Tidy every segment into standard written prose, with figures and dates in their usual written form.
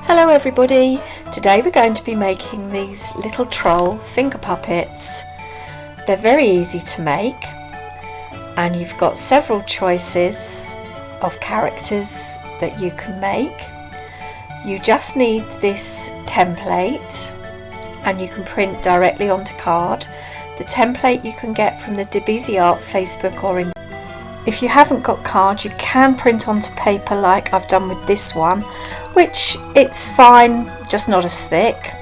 Hello everybody, today we're going to be making these little troll finger puppets. They're very easy to make and you've got several choices of characters that you can make. You just need this template and you can print directly onto card. The template you can get from the Debizi Art Facebook or Instagram. If you haven't got card, you can print onto paper like I've done with this one, which it's fine, just not as thick.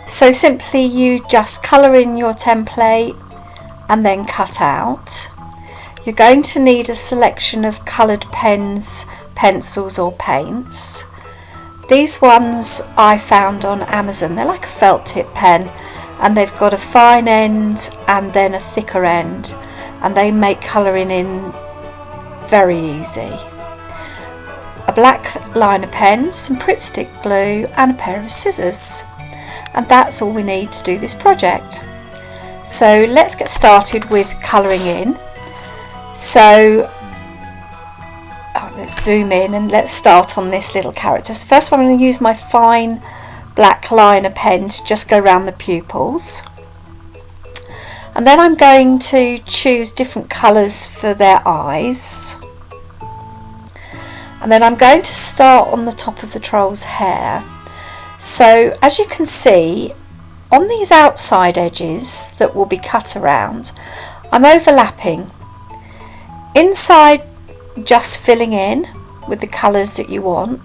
So simply you just colour in your template and then cut out. You're going to need a selection of coloured pens, pencils or paints. These ones I found on Amazon. They're like a felt tip pen and they've got a fine end and then a thicker end, and they make colouring in very easy. A black liner pen, some Pritt Stick glue and a pair of scissors, and that's all we need to do this project. So let's get started with colouring in. So let's zoom in and let's start on this little character. So first I'm going to use my fine black liner pen to just go around the pupils, and then I'm going to choose different colours for their eyes, and then I'm going to start on the top of the troll's hair. So as you can see, on these outside edges that will be cut around, I'm overlapping. Inside, just filling in with the colours that you want.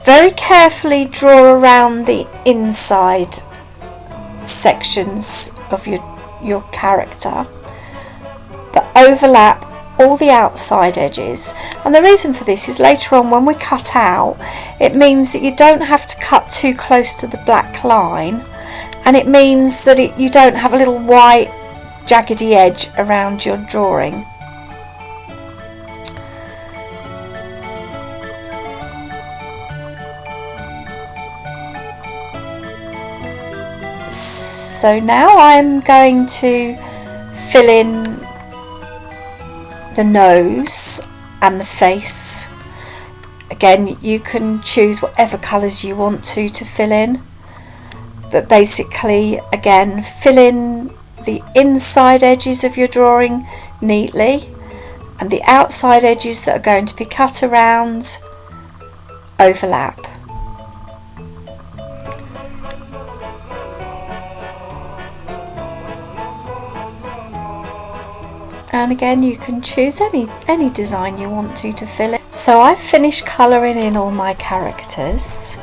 Very carefully draw around the inside sections of your character, but overlap all the outside edges. And the reason for this is later on when we cut out, it means that you don't have to cut too close to the black line, and it means that you don't have a little white jaggedy edge around your drawing. So now I'm going to fill in the nose and the face. Again, you can choose whatever colours you want to fill in, but basically again fill in the inside edges of your drawing neatly, and the outside edges that are going to be cut around overlap. And again you can choose any design you want to fill in. So I've finished colouring in all my characters.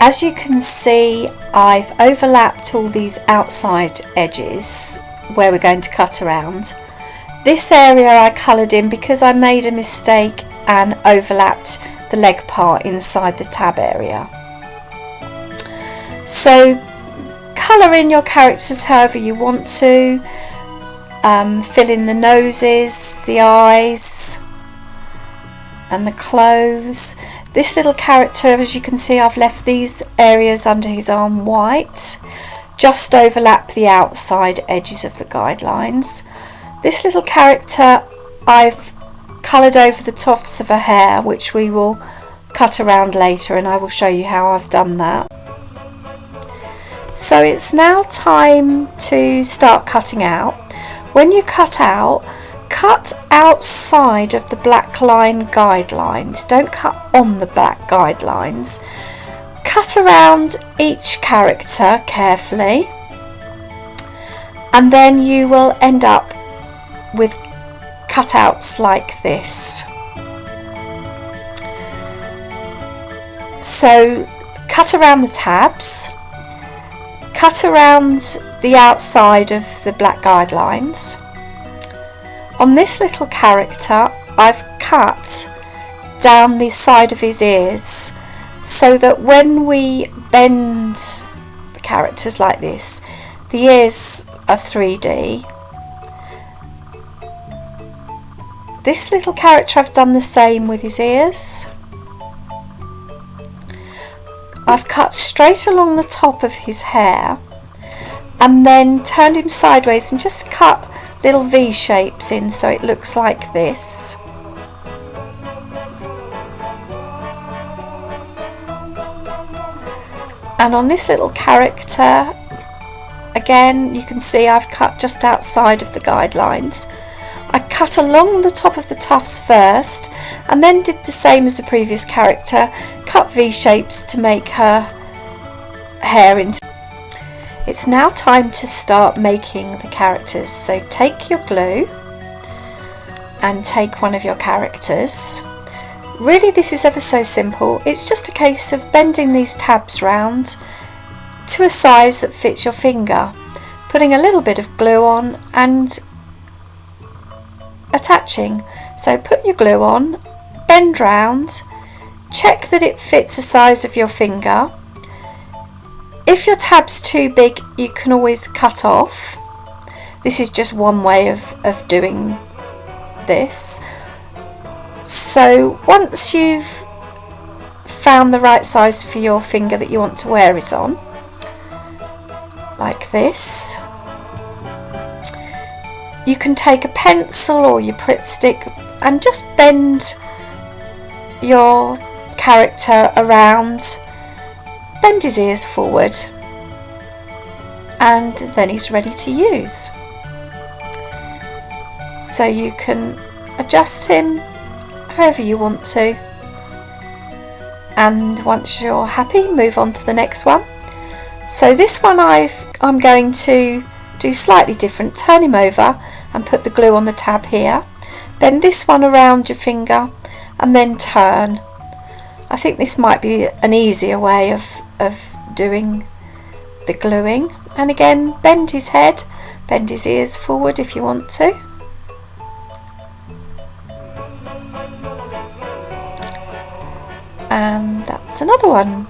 As you can see, I've overlapped all these outside edges where we're going to cut around. This area I coloured in because I made a mistake and overlapped the leg part inside the tab area. So colour in your characters however you want to, fill in the noses, the eyes and the clothes. This little character, as you can see, I've left these areas under his arm white, just overlap the outside edges of the guidelines. This little character I've coloured over the tufts of her hair, which we will cut around later, and I will show you how I've done that. So it's now time to start cutting out. When you cut out, cut outside of the black line guidelines. Don't cut on the black guidelines. Cut around each character carefully, and then you will end up with cutouts like this. So cut around the tabs, cut around the outside of the black guidelines. On this little character, I've cut down the side of his ears so that when we bend the characters like this, the ears are 3D. This little character, I've done the same with his ears. I've cut straight along the top of his hair and then turned him sideways and just cut little V shapes in so it looks like this. And on this little character, again, you can see I've cut just outside of the guidelines. I cut along the top of the tufts first and then did the same as the previous character, cut V shapes to make her hair into. It's now time to start making the characters. So take your glue and take one of your characters. Really, this is ever so simple. It's just a case of bending these tabs round to a size that fits your finger, putting a little bit of glue on and attaching. So put your glue on, bend round, check that it fits the size of your finger. If your tab's too big, you can always cut off. This is just one way of doing this. So once you've found the right size for your finger that you want to wear it on, like this, you can take a pencil or your Pritt stick and just bend your character around, bend his ears forward, and then he's ready to use. So you can adjust him however you want to, and once you're happy, move on to the next one. So this one I'm going to do slightly different. Turn him over and put the glue on the tab here, bend this one around your finger and then turn. I think this might be an easier way of doing the gluing. And again, bend his head, bend his ears forward if you want to. And that's another one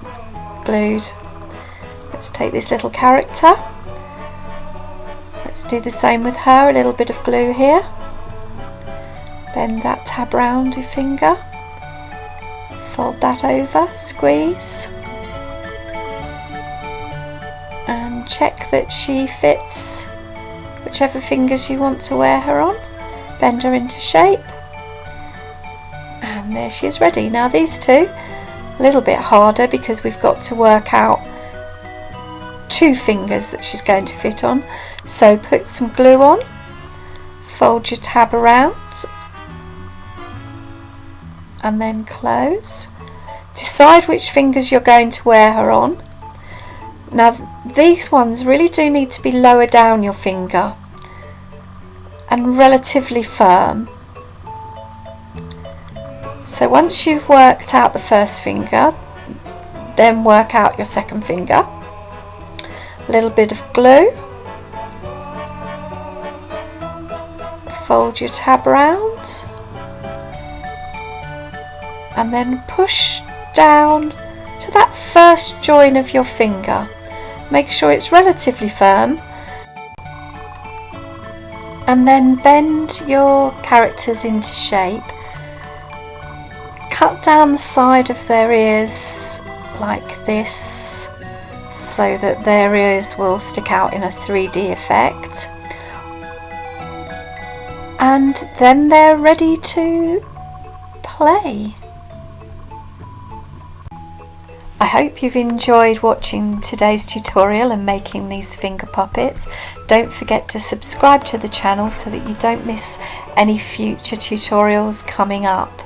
glued. Let's take this little character. Let's do the same with her, a little bit of glue here. Bend that tab round your finger. Fold that over, squeeze. And check that she fits whichever fingers you want to wear her on. Bend her into shape. And there she is ready. Now these two, a little bit harder because we've got to work out two fingers that she's going to fit on. So put some glue on, fold your tab around and then close. Decide which fingers you're going to wear her on. Now these ones really do need to be lower down your finger and relatively firm. So once you've worked out the first finger, then work out your second finger. A little bit of glue, fold your tab round and then push down to that first join of your finger. Make sure it's relatively firm and then bend your characters into shape. Cut down the side of their ears like this so that their ears will stick out in a 3D effect, and then they're ready to play. I hope you've enjoyed watching today's tutorial and making these finger puppets. Don't forget to subscribe to the channel so that you don't miss any future tutorials coming up.